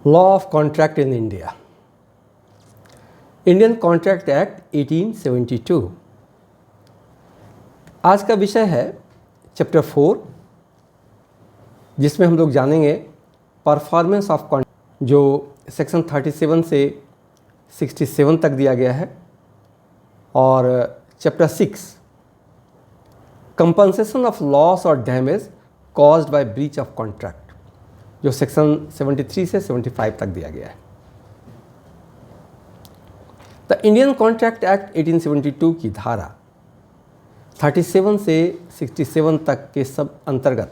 Law of contract in India. Indian contract act 1872। आज का विषय है चैप्टर 4, जिसमें हम लोग जानेंगे परफॉर्मेंस ऑफ कॉन्ट्रैक्ट, जो सेक्शन 37 से 67 तक दिया गया है, और chapter 6 compensation of loss or damage caused by breach of contract, जो सेक्शन 73 से 75 तक दिया गया है। द इंडियन कॉन्ट्रैक्ट एक्ट 1872 की धारा 37 से 67 तक के सब अंतर्गत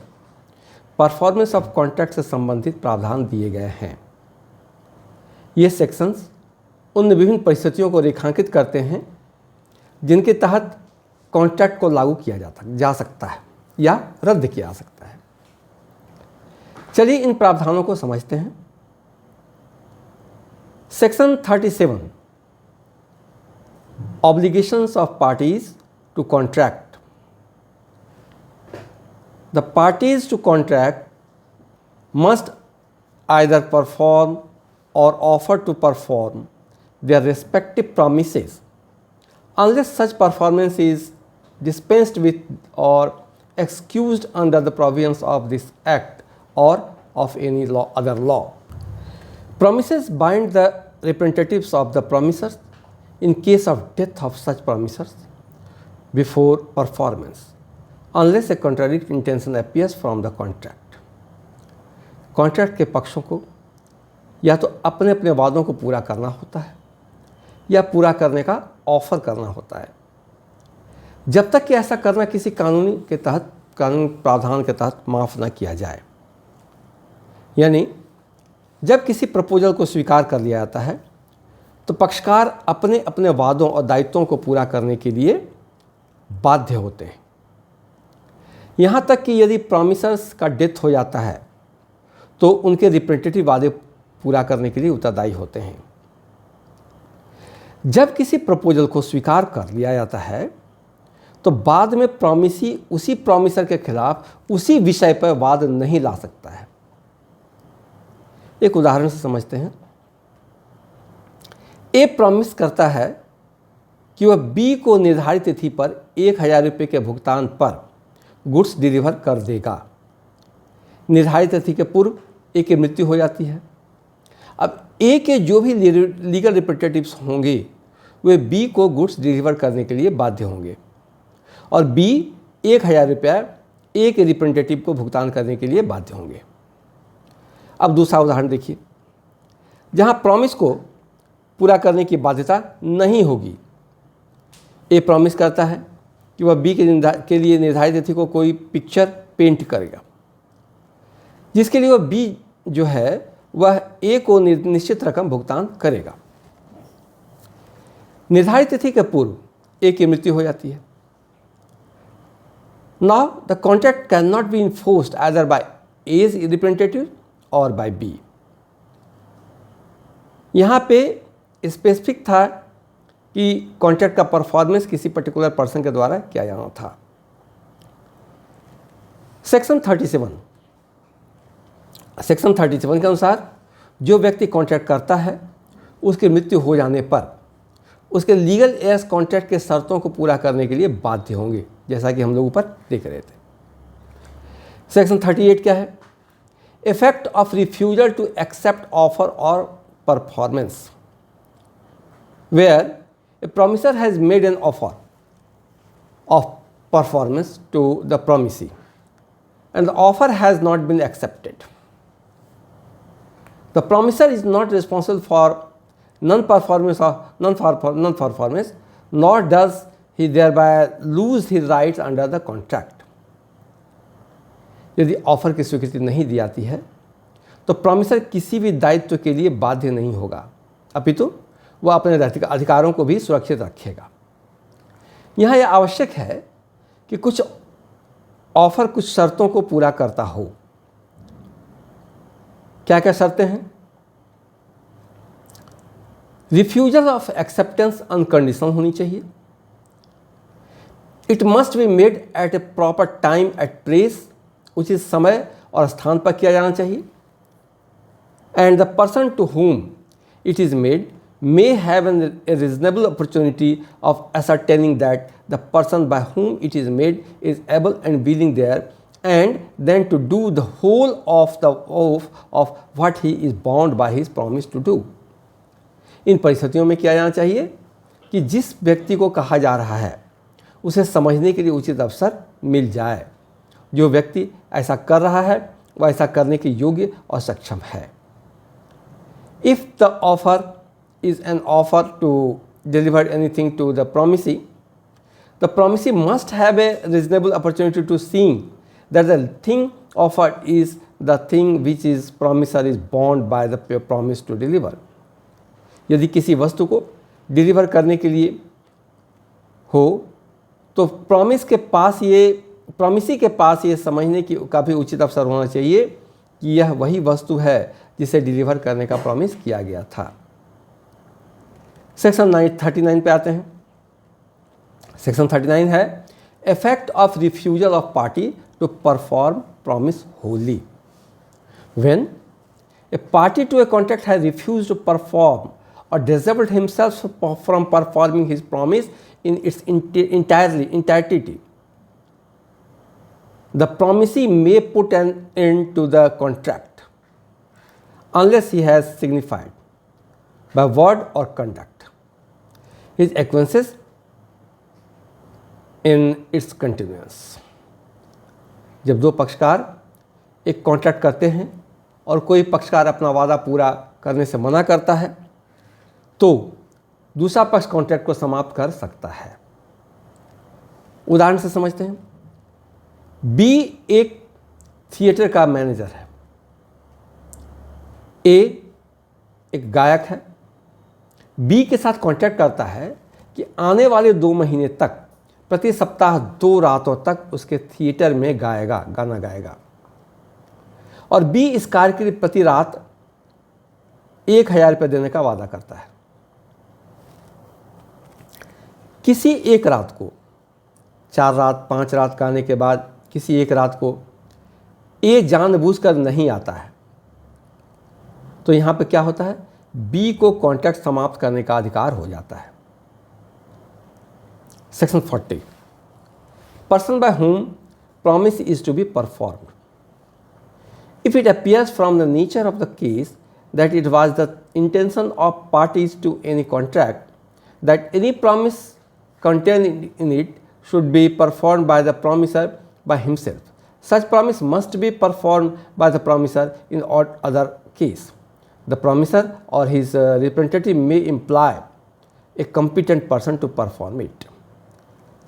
परफॉर्मेंस ऑफ कॉन्ट्रैक्ट से संबंधित प्रावधान दिए गए हैं। ये सेक्शंस उन विभिन्न परिस्थितियों को रेखांकित करते हैं जिनके तहत कॉन्ट्रैक्ट को लागू किया जा सकता है या रद्द किया जा सकता है। चलिए इन प्रावधानों को समझते हैं। Section 37, obligations of parties to contract. The parties to contract must either perform or offer to perform their respective promises unless such performance is dispensed with or excused under the provisions of this act or of any other law. Promises bind the representatives of the promisers in case of death of such promisers before performance unless a contrary intention appears from the contract. Contract के पक्षों को या तो अपने अपने वादों को पूरा करना होता है या पूरा करने का ऑफर करना होता है, जब तक कि ऐसा करना किसी कानूनी प्रावधान के तहत माफ़ न किया जाए। यानी जब किसी प्रपोजल को स्वीकार कर लिया जाता है तो पक्षकार अपने अपने वादों और दायित्वों को पूरा करने के लिए बाध्य होते हैं। यहाँ तक कि यदि प्रॉमिसर्स का डेथ हो जाता है तो उनके रिप्रेजेंटेटिव वादे पूरा करने के लिए उत्तरदायी होते हैं। जब किसी प्रपोजल को स्वीकार कर लिया जाता है तो बाद में प्रॉमिसी उसी प्रॉमिसर के खिलाफ उसी विषय पर वाद नहीं ला सकता है। एक उदाहरण से समझते हैं। ए प्रॉमिस करता है कि वह बी को निर्धारित तिथि पर 1000 रुपये के भुगतान पर गुड्स डिलीवर कर देगा। निर्धारित तिथि के पूर्व ए की मृत्यु हो जाती है। अब ए के जो भी लीगल रिप्रेजेंटेटिव्स होंगे वे बी को गुड्स डिलीवर करने के लिए बाध्य होंगे और बी 1000 रुपया ए के रिप्रेजेंटेटिव को भुगतान करने के लिए बाध्य होंगे। अब दूसरा उदाहरण देखिए, जहां प्रॉमिस को पूरा करने की बाध्यता नहीं होगी। ए प्रॉमिस करता है कि वह बी के लिए निर्धारित तिथि को कोई पिक्चर पेंट करेगा, जिसके लिए वह बी जो है वह ए को निश्चित रकम भुगतान करेगा। निर्धारित तिथि के पूर्व ए की मृत्यु हो जाती है। Now the contract can not be enforced either by his representative और बाय बी। यहाँ पे स्पेसिफिक था कि कॉन्ट्रैक्ट का परफॉर्मेंस किसी पर्टिकुलर पर्सन के द्वारा किया जाना था। सेक्शन 37 के अनुसार जो व्यक्ति कॉन्ट्रैक्ट करता है उसकी मृत्यु हो जाने पर उसके लीगल एयर्स कॉन्ट्रैक्ट के शर्तों को पूरा करने के लिए बाध्य होंगे, जैसा कि हम लोग ऊपर देख रहे थे। सेक्शन 38 क्या है? Effect of refusal to accept offer or performance where a promisor has made an offer of performance to the promisee and the offer has not been accepted. The promisor is not responsible for non-performance, nor does he thereby lose his rights under the contract. यदि offer की स्वीकृति नहीं दी जाती है तो promiser किसी भी दायित्व के लिए बाध्य नहीं होगा, अपितु वह अपने अधिकारों को भी सुरक्षित रखेगा। यहाँ यह आवश्यक है कि कुछ ऑफर कुछ शर्तों को पूरा करता हो। क्या क्या शर्तें हैं? रिफ्यूजल ऑफ एक्सेप्टेंस अनकंडीशनल होनी चाहिए। It must be made at a proper time at place, उचित समय और स्थान पर किया जाना चाहिए। and the person to whom it is made may have a reasonable opportunity of ascertaining that the person by whom it is made is able and willing there, and then to do the whole of what he is bound by his promise to do. इन परिस्थितियों में किया जाना चाहिए कि जिस व्यक्ति को कहा जा रहा है उसे समझने के लिए उचित अवसर मिल जाए। जो व्यक्ति ऐसा कर रहा है वह ऐसा करने के योग्य और सक्षम है। If the offer is an offer to deliver anything to the promisee must have a reasonable opportunity to seeing that the thing offered is the thing which is promiser is bound by the promise to deliver. यदि किसी वस्तु को deliver करने के लिए हो तो promisee के पास ये समझने की काफ़ी उचित अवसर होना चाहिए कि यह वही वस्तु है जिसे डिलीवर करने का प्रॉमिस किया गया था। सेक्शन 39 पे आते हैं। सेक्शन 39 है effect of refusal of party to perform promise wholly. When a party to a contract has refused to perform or disabled himself from performing his promise in its entirety, the promisee may put an end to the contract unless he has signified by word or conduct his acquiescence in its continuance. जब दो पक्षकार एक contract करते हैं और कोई पक्षकार अपना वादा पूरा करने से मना करता है तो दूसरा पक्ष कॉन्ट्रैक्ट को समाप्त कर सकता है। उदाहरण से समझते हैं। बी एक थिएटर का मैनेजर है, ए एक गायक है। बी के साथ कॉन्ट्रैक्ट करता है कि आने वाले 2 महीने तक प्रति सप्ताह 2 रातों तक उसके थिएटर में गाना गाएगा और बी इस कार्य के लिए प्रति रात 1000 रुपये देने का वादा करता है। किसी एक रात को 4 रात 5 रात गाने के बाद किसी एक रात को ए जानबूझकर नहीं आता है तो यहाँ पे क्या होता है, बी को कॉन्ट्रैक्ट समाप्त करने का अधिकार हो जाता है। Section 40 person by whom promise is to be performed. If it appears from the nature of the case that it was the intention of parties to any contract that any promise contained in it should be performed by the promiser by himself, such promise must be performed by the promiser in all other case. The promiser or his representative may employ a competent person to perform it.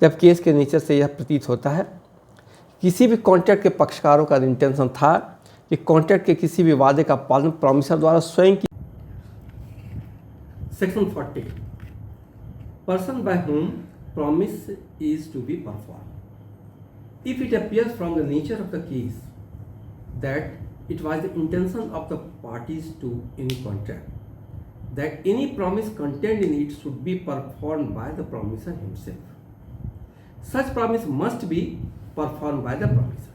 जब case के nature से यह प्रतीत होता है किसी भी contract के पक्षकारों का इंटेंशन था कि कॉन्ट्रैक्ट के किसी भी वादे का पालन प्रॉमिसर द्वारा स्वयं की। Section 40 person by whom promise is to be performed. If it appears from the nature of the case that it was the intention of the parties to any contract that any promise contained in it should be performed by the promiser himself, such promise must be performed by the promiser.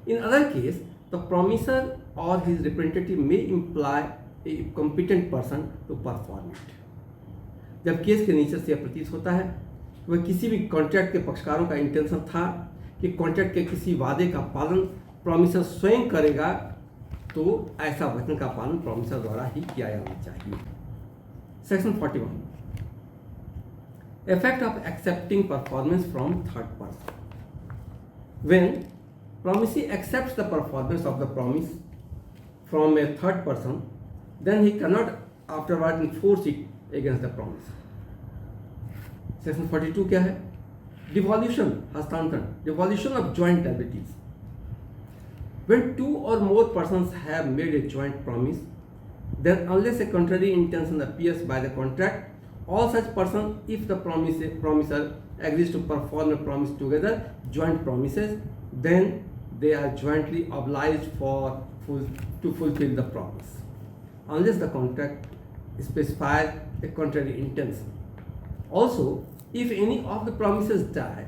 In other case, the promiser or his representative may employ a competent person to perform it. जब case के nature से यह प्रतीत होता है वह किसी भी कॉन्ट्रैक्ट के पक्षकारों का इंटेंशन था कि कॉन्ट्रैक्ट के किसी वादे का पालन प्रॉमिसर स्वयं करेगा तो ऐसा वचन का पालन प्रॉमिसर द्वारा ही किया जाना चाहिए। Section 41 effect of accepting performance from third person. When promisee accepts the performance of the promise from a third person, then he cannot afterward enforce it against the promise. Section 42 क्या है? Devolution, हस्तांतरण, devolution of joint liabilities. When 2 or more persons have made a joint promise, then unless a contrary intention appears by the contract, all such persons, if the promiser agrees to perform a promise together, joint promises, then they are jointly obliged to fulfill the promise, unless the contract specifies a contrary intention. Also, if any of the promises die,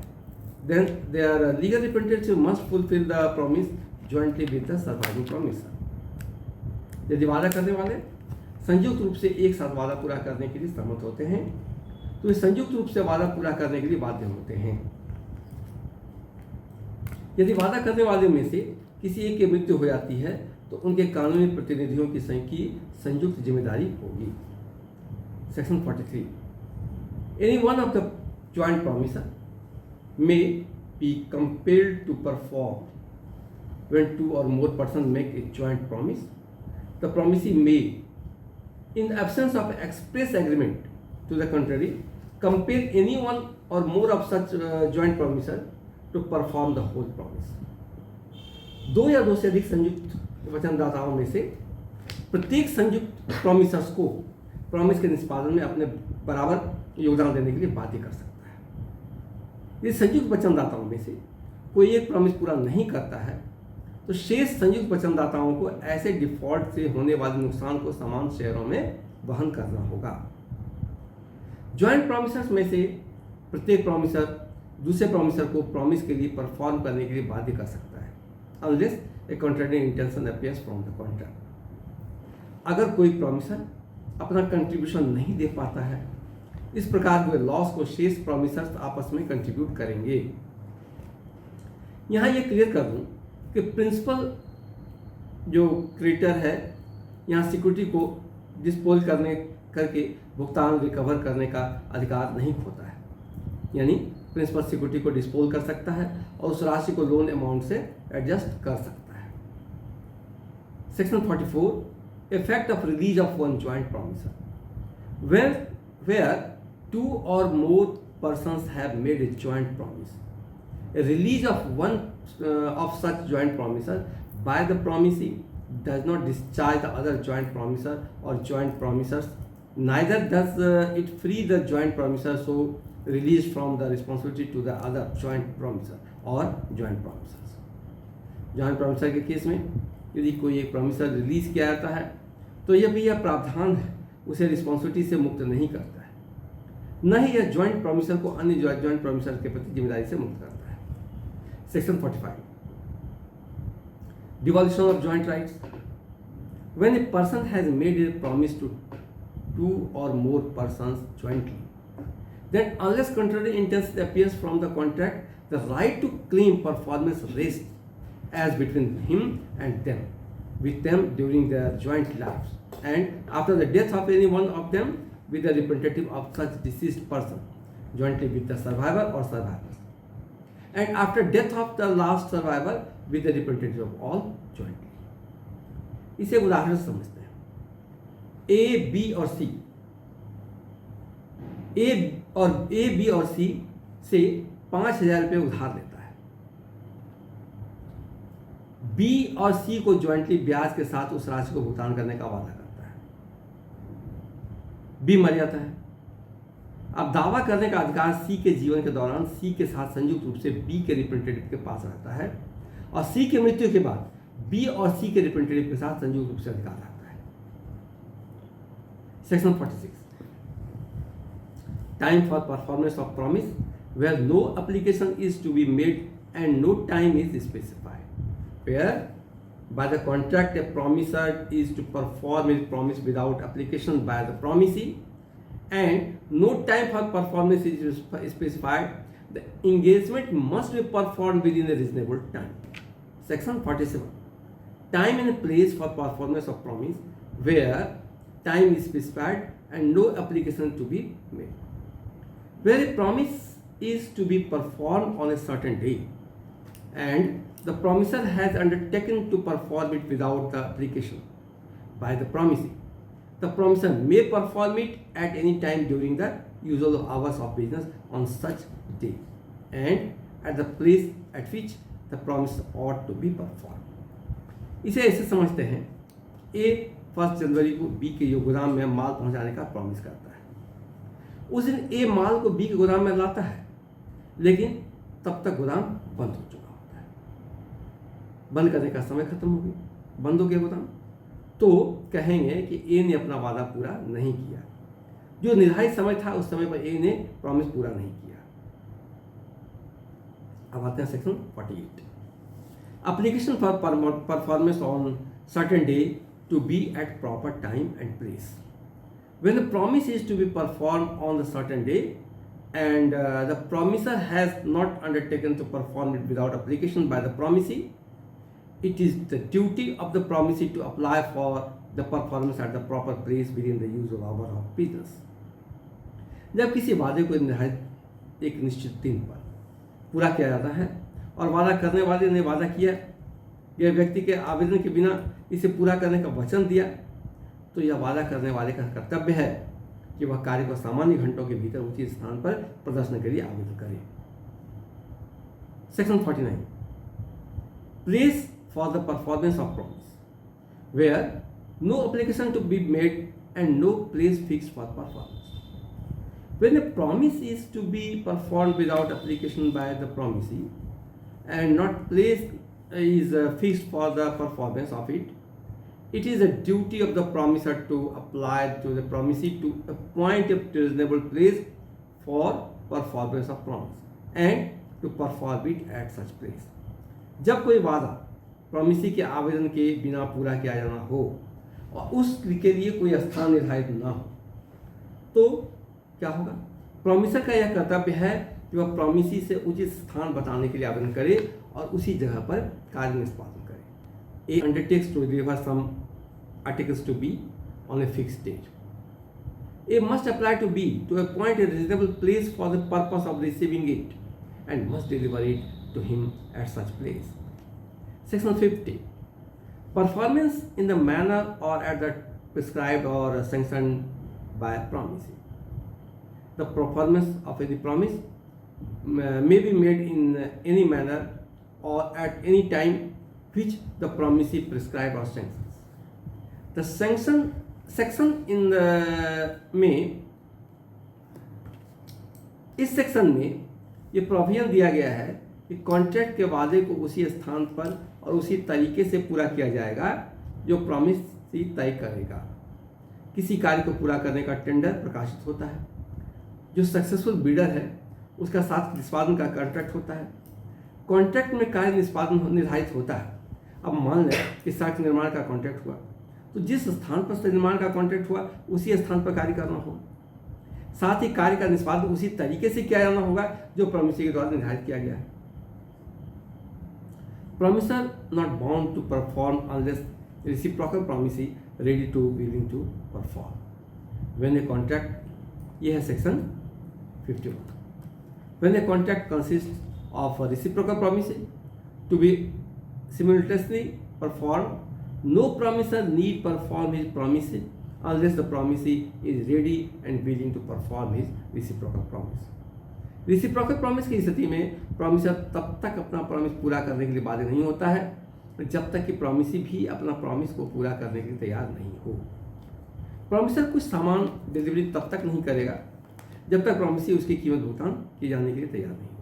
then their legal representative must fulfill the promise jointly with the surviving promiser. यदि वादा करने वाले संयुक्त रूप से एक साथ वादा पूरा करने के लिए सहमत होते हैं तो वे संयुक्त रूप से वादा पूरा करने के लिए बाध्य होते हैं। यदि वादा करने वाले में से किसी एक की मृत्यु हो जाती है तो उनके कानूनी प्रतिनिधियों की संयुक्त जिम्मेदारी होगी। Section 43, any one of the joint promisor may be compelled to perform when two or more persons make a joint promise. The promisee may, in the absence of express agreement to the contrary, compel any one or more of such joint promisor to perform the whole promise. दो या दो से अधिक संयुक्त वचनदाताओं में से प्रत्येक संयुक्त प्रोमिसर्स को प्रॉमिस के निष्पादन में अपने बराबर योगदान देने के लिए बाध्य कर सकता है। यदि संयुक्त वचनदाताओं में से कोई एक प्रॉमिस पूरा नहीं करता है तो शेष संयुक्त वचनदाताओं को ऐसे डिफॉल्ट से होने वाले नुकसान को समान शेयरों में वहन करना होगा। जॉइंट प्रॉमिसर्स में से प्रत्येक प्रॉमिसर दूसरे प्रॉमिसर को प्रॉमिस के लिए परफॉर्म करने के लिए बाध्य कर सकता है unless A contracting intention appears from the contract. अगर कोई प्रॉमिसर अपना कंट्रीब्यूशन नहीं दे पाता है, इस प्रकार हुए लॉस को शेष प्रॉमिसर्स आपस में कंट्रीब्यूट करेंगे। यहाँ ये क्लियर कर दूँ कि प्रिंसिपल जो क्रेडिटर है यहाँ सिक्योरिटी को डिस्पोज करके भुगतान रिकवर करने का अधिकार नहीं खोता है, यानी प्रिंसिपल सिक्योरिटी को डिस्पोज कर सकता है और उस राशि को लोन अमाउंट से एडजस्ट कर सकता है। Section 44, effect of release of one joint promisor where two or more persons have made a joint promise. A release of one of such joint promisor by the promisee does not discharge the other joint promisor or joint promisors, neither does it free the joint promisor so released from the responsibility to the other joint promisor or joint promisers. joint promisor के case में यदि कोई एक promisor release किया जाता है तो यह भी यह प्रावधान है उसे रिस्पॉन्सिबिलिटी से मुक्त नहीं करता है, न ही यह जॉइंट प्रोमिसर को अन्य जॉइंट प्रोमिसर के प्रति जिम्मेदारी से मुक्त करता है। Section 45, devolution of joint rights. When a person has made a promise to two or more persons jointly, then unless contrary intention appears from the contract, the right to claim performance rests as between him and them, with them during their joint lives, and after the death of any one of them, with the representative of such deceased person, jointly with the survivor or survivors, and after death of the last survivor, with the representative of all jointly. इसे उदाहरण से समझते हैं। ए, B और सी, ए, B और सी से 5,000 रुपये उधार लेता है। बी और सी को ज्वाइंटली ब्याज के साथ उस राशि को भुगतान करने का वादा करता है। बी मर जाता है। अब दावा करने का अधिकार सी के जीवन के दौरान सी के साथ संयुक्त रूप से बी के रिप्रेजेंटेटिव के पास रहता है और सी की मृत्यु के बाद बी और सी के रिप्रेजेंटेटिव के साथ संयुक्त रूप से अधिकार रहता है। Section 46, time for performance of promise where no application is to be made and no time is specified, where by the contract a promisor is to perform his promise without application by the promisee and no time for performance is specified, the engagement must be performed within a reasonable time. Section 47, time and place for performance of promise where time is specified and no application to be made, where a promise is to be performed on a certain day and the promisor has undertaken to perform it without the application by the promisee. The promisor may perform it at any time during the usual hours of business on such day and at the place at which the promise ought to be performed. इसे ऐसे समझते हैं, ए 1 जनवरी को B के गोदाम में माल पहुंचाने का प्रॉमिस करता है। उस दिन ए माल को बी के गोदाम में लाता है, लेकिन तब तक गोदाम बंद हो चुका होता है। बंद करने का समय खत्म हो गया, बंद हो गया गोदाम, तो कहेंगे कि ए ने अपना वादा पूरा नहीं किया। जो निर्धारित समय था उस समय पर ए ने प्रॉमिस पूरा नहीं किया। अब आते हैं section 48, application for performance on certain day to be at proper time and place. When the promise is to be performed on the certain day and the promiser has not undertaken to perform it without application by the promisee, it is the duty of the promisee to apply for the performance at the proper place within the usual hour of business. जब किसी वादे को निर्धारित एक निश्चित दिन पर पूरा किया जाता है और वादा करने वाले ने वादा किया, यह व्यक्ति के आवेदन के बिना इसे पूरा करने का वचन दिया, तो यह वादा करने वाले का कर्तव्य है कि वह कार्य को सामान्य घंटों के भीतर उचित स्थान पर प्रदर्शन के लिए आवेदन करे। Section 49, place for the performance of promise, where no application to be made and no place fix for performance. When a promise is to be performed without application by the promisee and not place is fixed for the performance of it, it is a duty of the promiser to apply to the promisee to appoint a reasonable place for performance of promise and to perform it at such place. जब कोई वादा promisee के आवेदन के बिना पूरा किया जाना हो और उसके लिए कोई स्थान निर्धारित ना हो, तो क्या होगा? प्रॉमिसर का यह कर्तव्य है कि वह प्रॉमिसी से उचित स्थान बताने के लिए आवेदन करे और उसी जगह पर कार्य निष्पादन करे। A undertakes to deliver some articles to B on a fixed date. A must apply to B to appoint a reasonable place for the purpose of receiving it and must deliver it to him at such place. Section 50, performance in the manner or at the prescribed or sanctioned by promisee. The performance of any promise may be made in any manner or at any time which the promisee prescribes or sanctions. The section in the इस section में ये provision दिया गया है कि contract के वादे को उसी स्थान पर और उसी तरीके से पूरा किया जाएगा जो प्रॉमिसी तय करेगा। किसी कार्य को पूरा करने का टेंडर प्रकाशित होता है, जो सक्सेसफुल बिडर है उसका साथ निष्पादन का कॉन्ट्रैक्ट होता है। कॉन्ट्रैक्ट में कार्य निष्पादन निर्धारित होता है। अब मान लें कि सड़क निर्माण का कॉन्ट्रैक्ट हुआ, तो जिस स्थान पर निर्माण का कॉन्ट्रैक्ट हुआ उसी स्थान पर कार्य करना होगा। साथ ही कार्य का निष्पादन उसी तरीके से किया जाना होगा जो प्रॉमिसर के द्वारा निर्धारित किया गया है। Promisor not bound to perform unless reciprocal promisee ready to willing to perform. When a contract, यह है section 51. When a contract consists of a reciprocal promises to be simultaneously performed, no promiser need perform his promises unless the promisee is ready and willing to perform his reciprocal promise. Reciprocal promise की स्थिति में promiser तब तक अपना promise पूरा करने के लिए बाध्य नहीं होता है जब तक कि प्रॉमिसी भी अपना प्रॉमिस को पूरा करने के लिए तैयार नहीं हो। प्रॉमिसर कुछ सामान डिलीवरी तब तक नहीं करेगा जब तक प्रॉमिसी उसकी कीमत भुगतान किए जाने के लिए तैयार नहीं हो।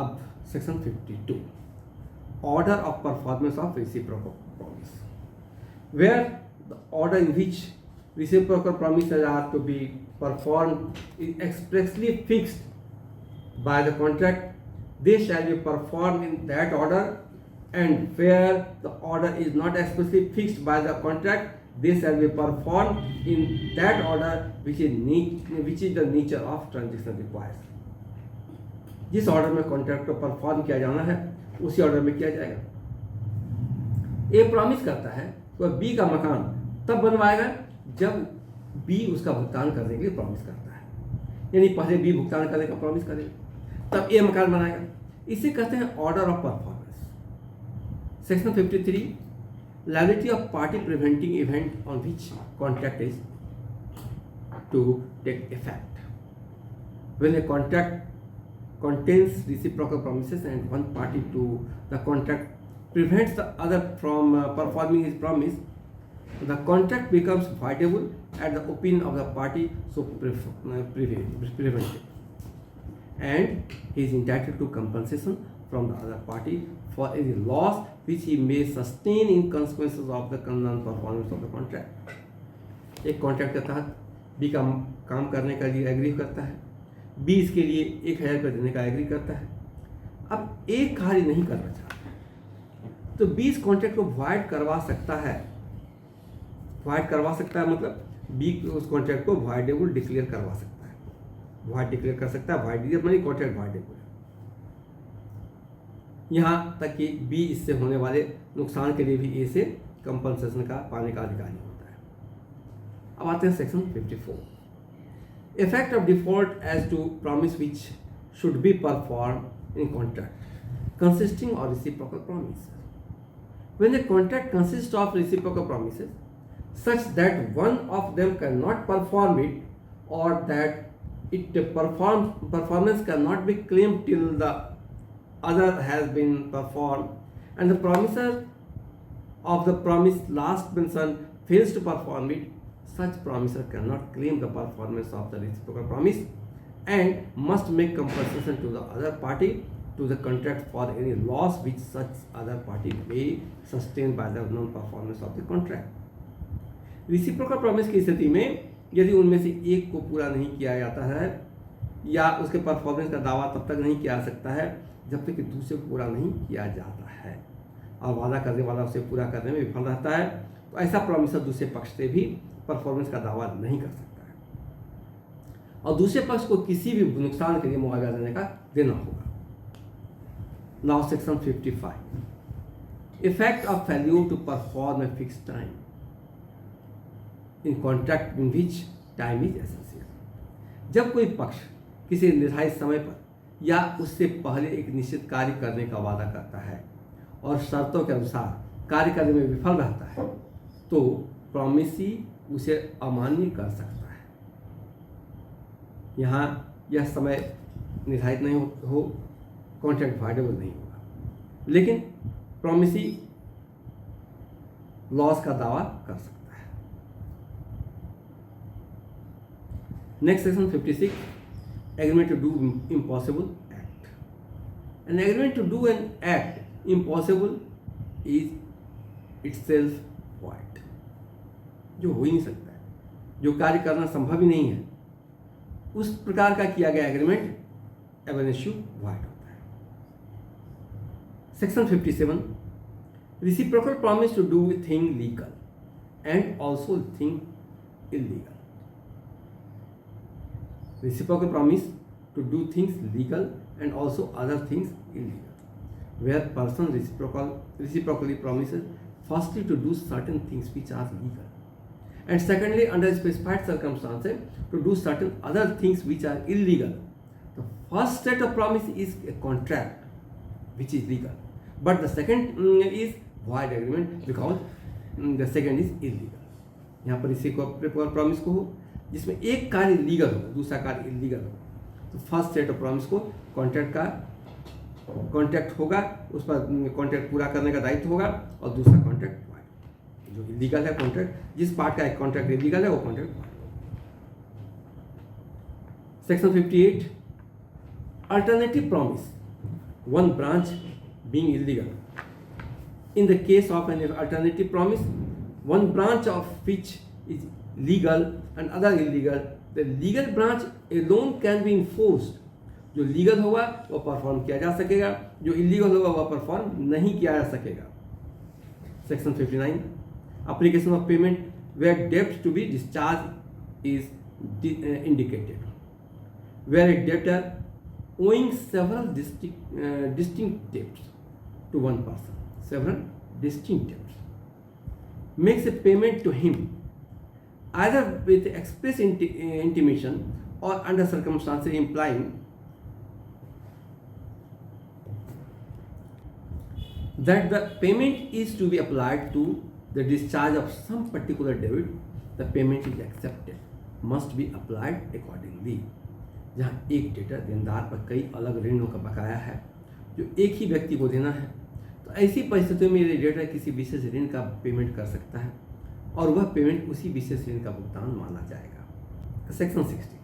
अब section 52, order of performance of reciprocal promise, where the order in which reciprocal promises are to be performed is expressly fixed by the contract, they shall be performed in that order, and where the order is not expressly fixed by the contract, they shall be performed in that order which is the nature of transaction requires. जिस order में contract को perform किया जाना है उसी order में किया जाएगा। ए प्रॉमिस करता है वह बी का मकान तब बनवाएगा जब बी उसका भुगतान करने के लिए प्रॉमिस करता है, यानी पहले बी भुगतान करने का प्रॉमिस करेगा तब ए मकान बनाएगा। इसे कहते हैं order of performance. Section 53, liability of party preventing event on which contract is to take effect. When a contract contains reciprocal promises and one party to the contract prevents the other from performing his promise, the contract becomes voidable at the opinion of the party so prevented, and he is entitled to compensation from the other party for any loss which he may sustain in consequences of the non-performance of the contract. एक contract के तहत B का काम करने का लिए agree करता है, बी इसके लिए 1000 रुपये देने का एग्री करता है। अब एक कार्य नहीं करना चाहता तो बी इस कॉन्ट्रैक्ट को वॉइड करवा सकता है वाइड करवा सकता है, मतलब बी उस कॉन्ट्रैक्ट को वाइडेबल डिक्लेयर करवा सकता है, वाइड डिक्लेयर कर सकता है, वाइड मनी कॉन्ट्रैक्ट वाइडेबल है। यहाँ तक कि बी इससे होने वाले नुकसान के लिए भी ए से कंपनसेशन का पाने का अधिकारी होता है। अब आते हैं section 54, effect of default as to promise which should be perform in contract consisting of reciprocal promise. When a contract consists of reciprocal promises such that one of them cannot perform it or that performance cannot be claimed till the other has been performed and the promiser of the promise last mentioned fails to perform it, such promiser cannot claim the performance of the reciprocal promise and must make compensation to the other party to the contract for any loss which such other party may sustain by the non-performance of the contract. Reciprocal promise की स्थिति में यदि उनमें से एक को पूरा नहीं किया जाता है या उसके परफॉर्मेंस का दावा तब तक नहीं किया जा सकता है जब तक कि दूसरे को पूरा नहीं किया जाता है और वादा करने वाला उसे पूरा करने में विफल रहता है, तो ऐसा प्रॉमिसर दूसरे पक्ष से भी परफॉर्मेंस का दावा नहीं कर सकता है और दूसरे पक्ष को किसी भी नुकसान के लिए मुआवजा देना होगा। Now section 55, effect of failure to perform a fixed time in contract in which time is essential। जब कोई पक्ष किसी निर्धारित समय पर या उससे पहले एक निश्चित कार्य करने का वादा करता है और शर्तों के अनुसार कार्य करने में विफल रहता है तो प्रॉमिसी उसे अमान्य कर सकता है। यहाँ यह समय निर्धारित नहीं हो कॉन्ट्रैक्ट वाइडेबल नहीं होगा, लेकिन प्रॉमिसी लॉस का दावा कर सकता है। Next section 56, agreement to do impossible act. An agreement to do an act impossible is itself void. जो हो ही नहीं सकता है, जो कार्य करना संभव ही नहीं है, उस प्रकार का किया गया एग्रीमेंट एब एन इश्यू वॉइड होता है। Section 57, reciprocal promise to do thing legal and also thing illegal। Reciprocal promise to do things legal and also other things illegal, where person reciprocally promises firstly to do certain things which are legal and secondly under specified circumstances to do certain other things which are illegal. The first set of promise is a contract which is legal, but the second is void agreement because the second is illegal। यहाँ पर इसी को promise को हो जिसमें एक कार्य legal हो दूसरा कार्य इलीगल हो, तो फर्स्ट सेट ऑफ प्रॉमिस को कॉन्ट्रैक्ट होगा, उस पर कॉन्ट्रैक्ट पूरा करने का दायित्व होगा और दूसरा कॉन्ट्रैक्ट वाइड। जो इलीगल है कॉन्ट्रैक्ट, जिस पार्ट का एक कॉन्ट्रैक्ट इलीगल है वो कॉन्ट्रैक्ट वाइड होगा। Section 58, alternative promise, one branch being illegal। In the case of an alternative promise, one branch of which is legal and other illegal, the legal branch alone can be enforced। जो legal होगा वो perform किया जा सकेगा, जो illegal होगा वह perform नहीं किया जा सकेगा। Section 59, application of payment where debt to be discharged is indicated, where a debtor owing several distinct debts to one person, several distinct debts, makes a payment to him either with express intimation or under circumstances implying that the payment is to be applied to the discharge of some particular debit, the payment is accepted, must be applied accordingly। जहाँ एक debtor देनदार पर कई अलग ऋणों का बकाया है जो एक ही व्यक्ति को देना है, तो ऐसी परिस्थितियों में ये डेटर किसी विशेष ऋण का पेमेंट कर सकता है और वह पेमेंट उसी विशेष ऋण का भुगतान माना जाएगा। Section 60,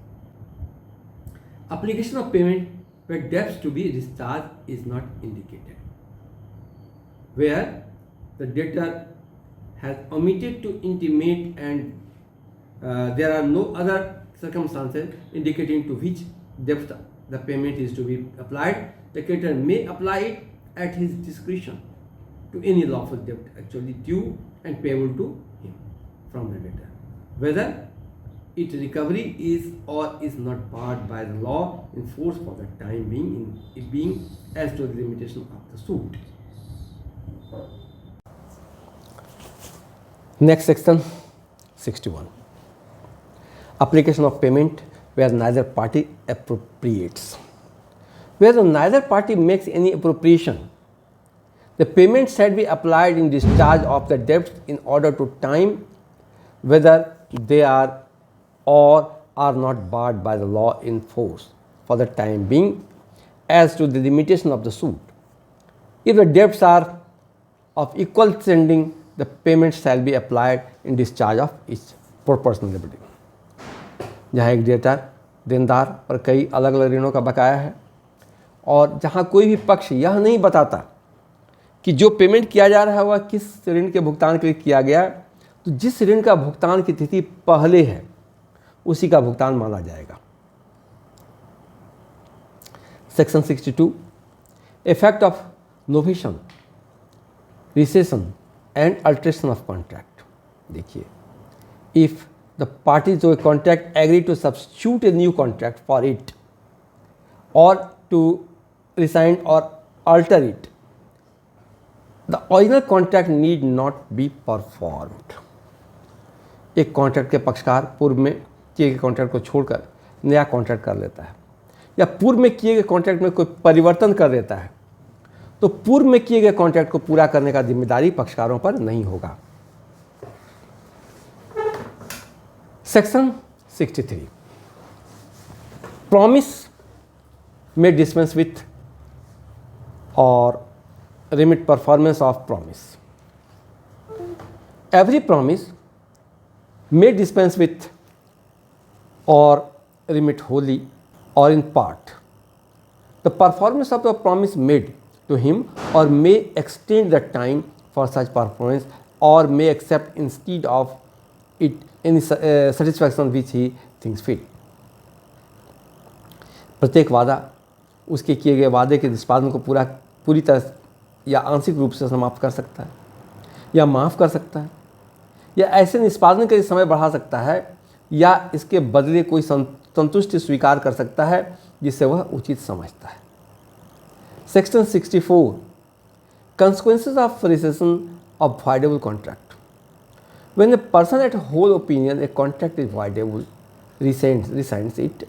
application of payment where debts to be discharged is not indicated, where the debtor has omitted to intimate and there are no other circumstances indicating to which depth the payment is to be applied, the creditor may apply it at his discretion to any lawful debt actually due and payable to him from creditor, whether its recovery is or is not barred by the law in force for the time being, it being as to the limitation of the suit. Next section 61. Application of payment where neither party appropriates. Where neither party makes any appropriation, the payment shall be applied in discharge of the debts in order to time, whether they are or are not barred by the law in force for the time being as to the limitation of the suit. If the debts are of equal standing, the payment shall be applied in discharge of each proportionality. जहाँ एक debtor देनदार पर कई अलग अलग ऋणों का बकाया है और जहाँ कोई भी पक्ष यह नहीं बताता कि जो पेमेंट किया जा रहा है वह किस ऋण के भुगतान के लिए किया गया, तो जिस ऋण का भुगतान की तिथि पहले है उसी का भुगतान माना जाएगा। Section 62 effect of novation, rescission and alteration of contract. देखिए, if the parties to a contract agree to substitute a new contract for it or to rescind or alter it, the original contract need not be performed. एक contract के पक्षकार पूर्व में किए गए contract को छोड़कर नया कॉन्ट्रैक्ट कर लेता है या पूर्व में किए गए कॉन्ट्रैक्ट में कोई परिवर्तन कर देता है, तो पूर्व में किए गए कॉन्ट्रैक्ट को पूरा करने का जिम्मेदारी पक्षकारों पर नहीं होगा। सेक्शन 63 प्रॉमिस में डिस्पेंस विथ और remit performance of promise. Every promise may dispense with or remit wholly or in part the performance of the promise made to him, or may extend the time for such performance, or may accept instead of it any satisfaction which he thinks fit. प्रत्येक वादा उसके किए गए वादे के निष्पादन को पूरी तरह या आंशिक रूप से समाप्त कर सकता है या माफ़ कर सकता है या ऐसे निष्पादन के लिए समय बढ़ा सकता है या इसके बदले कोई संतुष्टि स्वीकार कर सकता है जिसे वह उचित समझता है। Section 64 consequences of recession of voidable contract. When a person at whole opinion a contract is voidable rescinds it,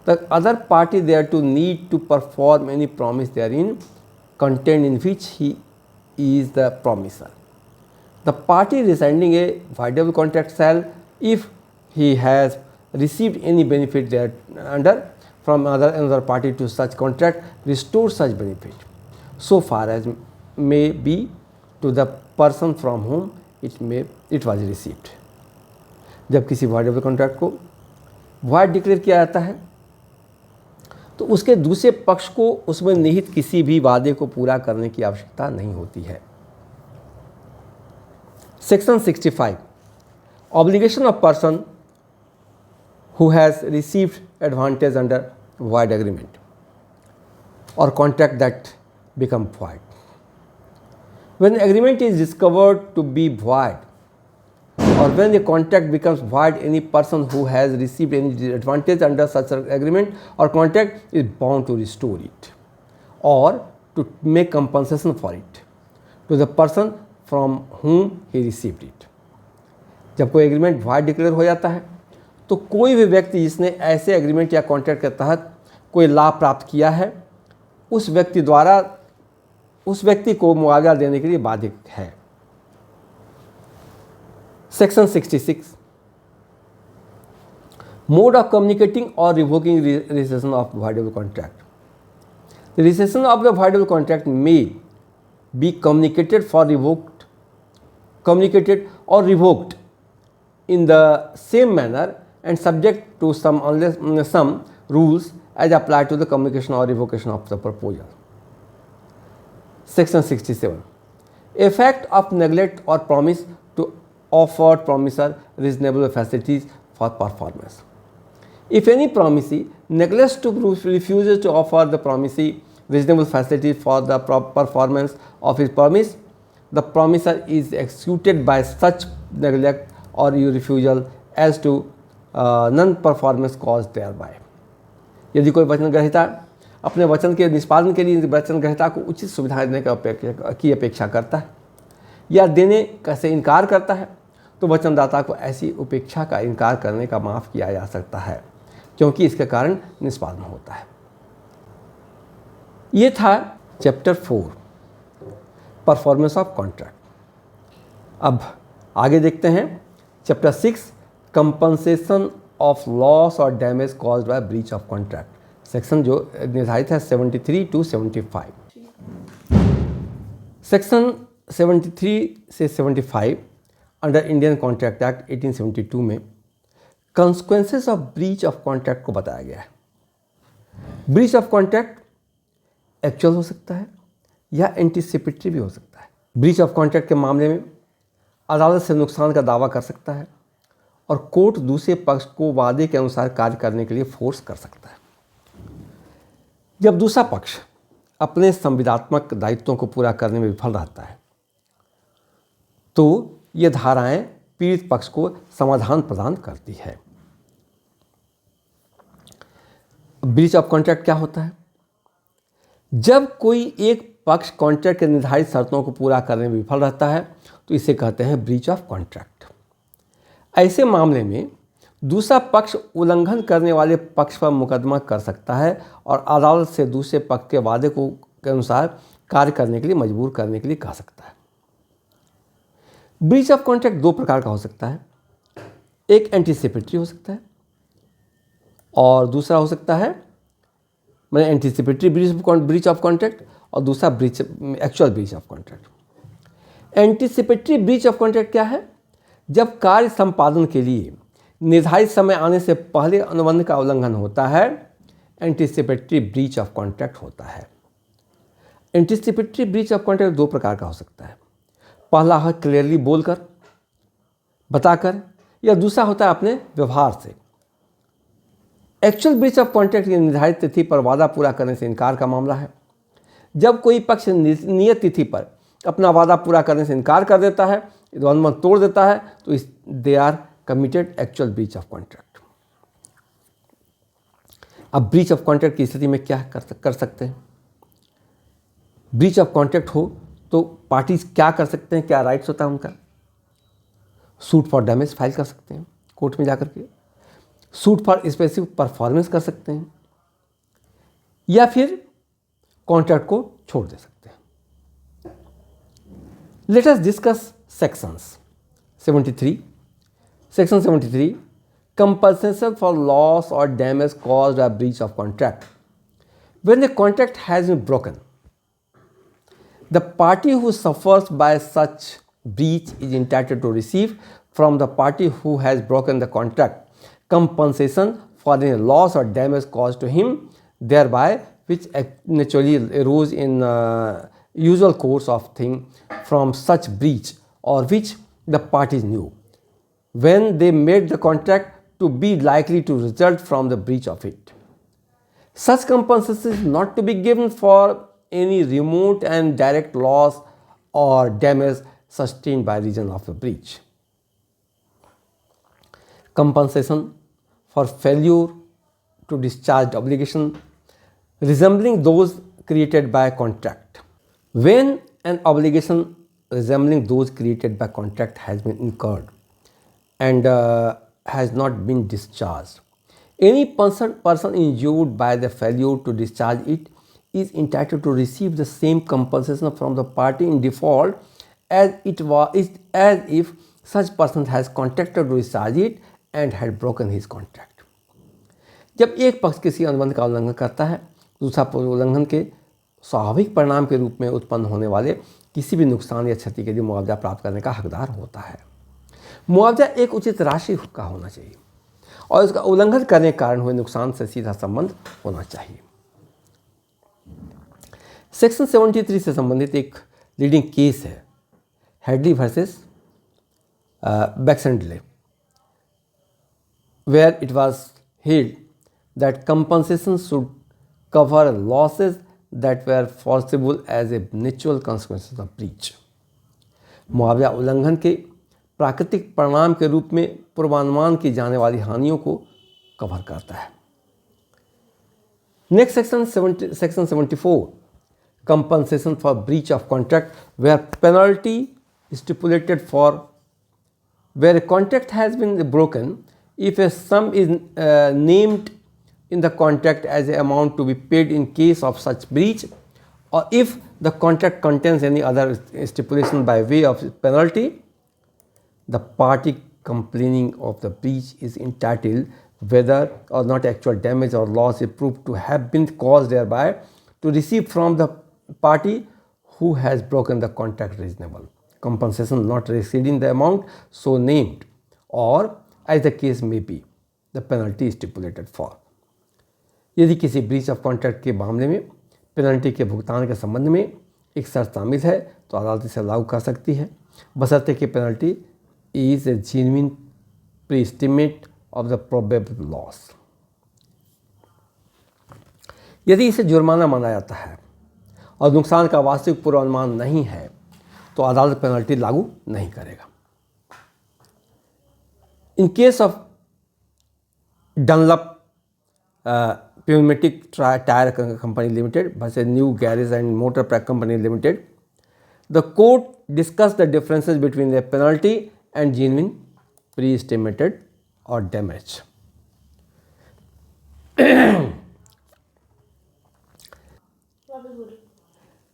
the other party thereto need to perform any promise therein contained in which he is the promiser. The party rescinding a voidable contract shall, if he has received any benefit thereunder from another party to such contract, restore such benefit so far as may be to the person from whom it was received. जब किसी voidable contract को void declare किया जाता है तो उसके दूसरे पक्ष को उसमें निहित किसी भी वादे को पूरा करने की आवश्यकता नहीं होती है। Section 65 obligation of person who has received advantage under void agreement or contract that become void. When agreement is discovered to be void or when the contract becomes void, any person who has received any advantage under such an agreement or contract is bound to restore it or to make compensation for it to the person from whom he received it. जब कोई agreement void declare हो जाता है तो कोई भी व्यक्ति जिसने ऐसे एग्रीमेंट या कॉन्ट्रैक्ट के तहत कोई लाभ प्राप्त किया है उस व्यक्ति को मुआवजा देने के लिए बाध्य है। सेक्शन 66 मोड ऑफ कम्युनिकेटिंग और revoking recession of voidable contract. The rescission of the voidable contract may be communicated or revoked in the same manner and subject to some rules as applied to the communication or revocation of the proposal. Section 67 effect of neglect or promise to offer promiser reasonable facilities for performance. If any promisee neglects to refuses to offer the promisee reasonable facilities for the performance of his promise, the promiser is executed by such neglect or your refusal as to non-performance caused thereby। यदि कोई वचन ग्रहीता अपने वचन के निष्पादन के लिए वचन ग्रहीता को उचित सुविधाएं देने की अपेक्षा करता है या देने से इनकार करता है, तो वचनदाता को ऐसी उपेक्षा का इनकार करने का माफ़ किया जा सकता है, क्योंकि इसके कारण निष्पादन होता है। ये था चैप्टर 4 परफॉर्मेंस ऑफ कॉन्ट्रैक्ट। अब आगे देखते हैं chapter 6 compensation of loss or damage caused by breach of contract. Section जो निर्धारित है 73 to 75। सेक्शन 73 से 75 अंडर इंडियन कॉन्ट्रैक्ट एक्ट 1872 में consequences of breach of contract को बताया गया है। ब्रीच ऑफ कॉन्ट्रैक्ट एक्चुअल हो सकता है या एंटीसिपेटरी भी हो सकता है। ब्रीच ऑफ कॉन्ट्रैक्ट के मामले में अदालत से नुकसान का दावा कर सकता है और कोर्ट दूसरे पक्ष को वादे के अनुसार कार्य करने के लिए फोर्स कर सकता है। जब दूसरा पक्ष अपने संविदात्मक दायित्वों को पूरा करने में विफल रहता है, तो ये धाराएं पीड़ित पक्ष को समाधान प्रदान करती है। ब्रीच ऑफ कॉन्ट्रैक्ट क्या होता है? जब कोई एक पक्ष कॉन्ट्रैक्ट के निर्धारित शर्तों को पूरा करने में विफल रहता है, तो इसे कहते हैं ब्रीच ऑफ कॉन्ट्रैक्ट। ऐसे मामले में दूसरा पक्ष उल्लंघन करने वाले पक्ष पर मुकदमा कर सकता है और अदालत से दूसरे पक्ष के वादे को के अनुसार कार्य करने के लिए मजबूर करने के लिए कह सकता है। ब्रीच ऑफ कॉन्ट्रैक्ट दो प्रकार का हो सकता है। एक एंटीसिपेटरी हो सकता है और दूसरा हो सकता है मैंने एंटीसिपेटरी ब्रीच ऑफ कॉन्ट्रैक्ट और दूसरा breach actual breach of contract. Anticipatory breach of contract क्या है? जब कार्य संपादन के लिए निर्धारित समय आने से पहले अनुबंध का उल्लंघन होता है, एंटीसिपेटरी ब्रीच ऑफ कॉन्ट्रैक्ट होता है। एंटीसिपेटरी ब्रीच ऑफ कॉन्ट्रैक्ट दो प्रकार का हो सकता है। पहला है क्लियरली बोलकर, बताकर, या दूसरा होता है अपने व्यवहार से। एक्चुअल ब्रीच ऑफ कॉन्ट्रैक्ट की निर्धारित तिथि पर वादा पूरा करने से इनकार का मामला है। जब कोई पक्ष नियत तिथि पर अपना वादा पूरा करने से इनकार कर देता है, अनुबंध तोड़ देता है, तो they are committed actual breach of contract. अब ब्रीच ऑफ कॉन्ट्रैक्ट की स्थिति में क्या कर सकते हैं? ब्रीच ऑफ कॉन्ट्रैक्ट हो तो पार्टीज क्या कर सकते हैं, क्या राइट्स होता है उनका? सूट फॉर डैमेज फाइल कर सकते हैं कोर्ट में जाकर के, सूट फॉर स्पेसिफिक परफॉर्मेंस कर सकते हैं, या फिर कॉन्ट्रैक्ट को छोड़ दे सकते हैं। Let us discuss sections 73। Section 73 compensation for loss or damage caused by breach of contract. When the contract has been broken, the party who suffers by such breach is entitled to receive from the party who has broken the contract compensation for any loss or damage caused to him thereby, which naturally arose in usual course of thing from such breach, or which the parties knew when they made the contract to be likely to result from the breach of it. Such compensation is not to be given for any remote and direct loss or damage sustained by reason of a breach. Compensation for failure to discharge obligation resembling those created by contract. When an obligation resembling those created by contract has been incurred and has not been discharged, any person injured by the failure to discharge it is entitled to receive the same compensation from the party in default as if such person has contracted to discharge it and had broken his contract. जब एक पक्ष किसी अनुबंध का उल्लंघन करता है, दूसरा उल्लंघन के स्वाभाविक परिणाम के रूप में उत्पन्न होने वाले किसी भी नुकसान या क्षति के लिए मुआवजा प्राप्त करने का हकदार होता है। मुआवजा एक उचित राशि का होना चाहिए और इसका उल्लंघन करने के कारण हुए नुकसान से सीधा संबंध होना चाहिए। सेक्शन 73 से संबंधित एक लीडिंग केस है Hadley versus Baxendale, where it was held that compensation should cover losses that were foreseeable as a natural consequences of breach. मुआवजा उल्लंघन के प्राकृतिक परिणाम के रूप में पूर्वानुमान की जाने वाली हानियों को कवर करता है। Next section 74, compensation for breach of contract, where penalty stipulated for where a contract has been broken, if a sum is named in the contract as an amount to be paid in case of such breach, or if the contract contains any other stipulation by way of penalty, the party complaining of the breach is entitled, whether or not actual damage or loss is proved to have been caused thereby, to receive from the party who has broken the contract reasonable compensation not exceeding the amount so named, or as the case may be, the penalty stipulated for. यदि किसी breach of contract के मामले में penalty के भुगतान के संबंध में एक शर्त शामिल है तो अदालत इसे लागू कर सकती है, बशर्ते कि penalty is a genuine pre estimate of the probable loss. यदि इसे जुर्माना माना जाता है और नुकसान का वास्तविक पूर्वानुमान नहीं है तो अदालत पेनल्टी लागू नहीं करेगा। In case of Dunlop Pneumatic Tyre Company Limited versus New Garage and Motor pack Company Limited, the court discuss the differences between the penalty and genuine pre estimated or damage.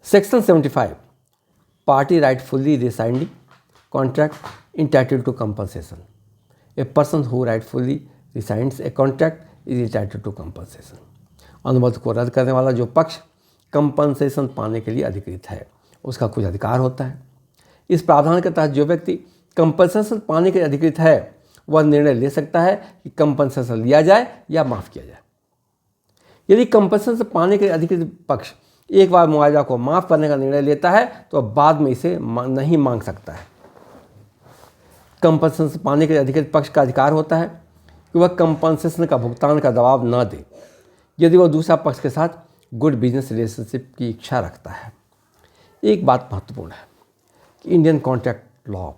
Section 75, party rightfully resigning contract entitled to compensation. A person who rightfully resigns a contract is entitled to compensation. अनुबंध को रद्द करने वाला जो पक्ष compensation पाने के लिए अधिकृत है उसका कुछ अधिकार होता है। इस प्रावधान के तहत जो व्यक्ति कंपनसेशन पाने के लिए अधिकृत है वह निर्णय ले सकता है कि कंपनसेशन लिया जाए या माफ़ किया जाए। यदि कंपनसेशन पाने के लिए अधिकृत पक्ष एक बार मुआवजा को माफ़ करने का निर्णय लेता है तो बाद में इसे नहीं मांग सकता है। कंपनसेशन पाने के लिए अधिकृत पक्ष का अधिकार होता है कि वह कंपनसेशन का भुगतान का दबाव न दे यदि वह दूसरा पक्ष के साथ गुड बिजनेस रिलेशनशिप की इच्छा रखता है। एक बात महत्वपूर्ण है कि इंडियन कॉन्ट्रैक्ट लॉ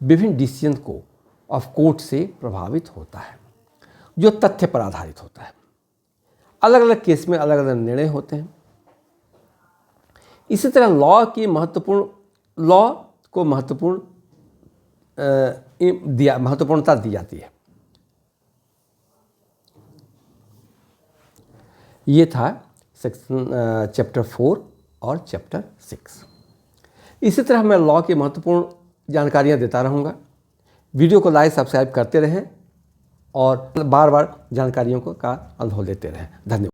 विभिन्न डिसीजन को ऑफ कोर्ट से प्रभावित होता है जो तथ्य पर आधारित होता है। अलग अलग केस में अलग अलग निर्णय होते हैं। इसी तरह लॉ को महत्वपूर्णता दी जाती है। ये था सेक्शन चैप्टर 4 और चैप्टर 6। इसी तरह मैं लॉ की महत्वपूर्ण जानकारियाँ देता रहूँगा। वीडियो को लाइक सब्सक्राइब करते रहें और बार बार जानकारियों का अनुभव लेते रहें। धन्यवाद।